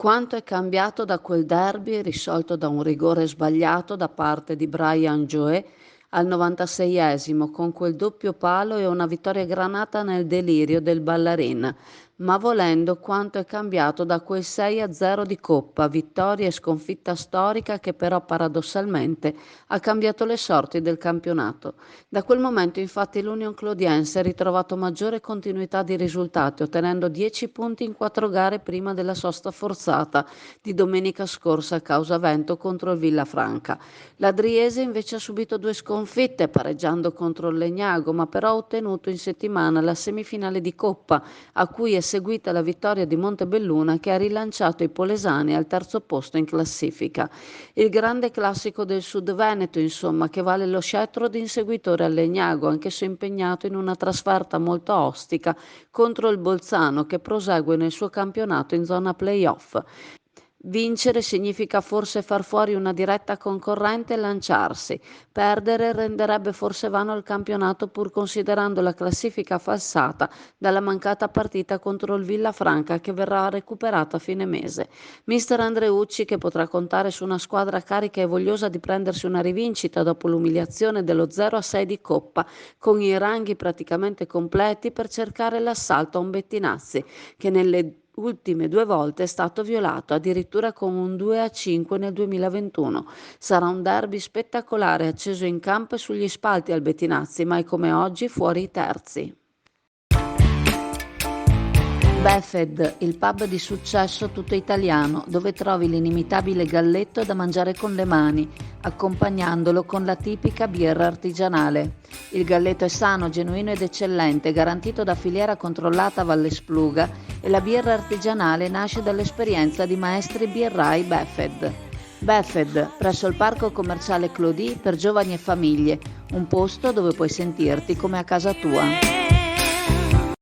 Quanto è cambiato da quel derby risolto da un rigore sbagliato da parte di Bryan Gioè al 96esimo con quel doppio palo e una vittoria granata nel delirio del Ballarin, ma volendo quanto è cambiato da quel 6-0 di Coppa, vittoria e sconfitta storica che però paradossalmente ha cambiato le sorti del campionato. Da quel momento infatti l'Union Clodiense ha ritrovato maggiore continuità di risultati, ottenendo 10 punti in 4 gare prima della sosta forzata di domenica scorsa a causa vento contro il Villafranca. L'Adriese invece ha subito 2 sconfitte, pareggiando contro il Legnago, ma però ha ottenuto in settimana la semifinale di Coppa, a cui è seguita la vittoria di Montebelluna che ha rilanciato i polesani al terzo posto in classifica. Il grande classico del Sud Veneto, insomma, che vale lo scettro di inseguitore al Legnago, anch'esso impegnato in una trasferta molto ostica contro il Bolzano, che prosegue nel suo campionato in zona play-off. Vincere significa forse far fuori una diretta concorrente e lanciarsi. Perdere renderebbe forse vano il campionato pur considerando la classifica falsata dalla mancata partita contro il Villafranca che verrà recuperata a fine mese. Mister Andreucci, che potrà contare su una squadra carica e vogliosa di prendersi una rivincita dopo l'umiliazione dello 0-6 di Coppa, con i ranghi praticamente completi per cercare l'assalto a un Bettinazzi che nelle ultime 2 volte è stato violato, addirittura con un 2-5 nel 2021. Sarà un derby spettacolare, acceso in campo e sugli spalti al Bettinazzi, mai come oggi fuori i terzi. Befed, il pub di successo tutto italiano, dove trovi l'inimitabile galletto da mangiare con le mani, accompagnandolo con la tipica birra artigianale. Il galletto è sano, genuino ed eccellente, garantito da filiera controllata Valle Spluga e la birra artigianale nasce dall'esperienza di maestri birrai Befed. Befed, presso il parco commerciale Clodì per giovani e famiglie, un posto dove puoi sentirti come a casa tua.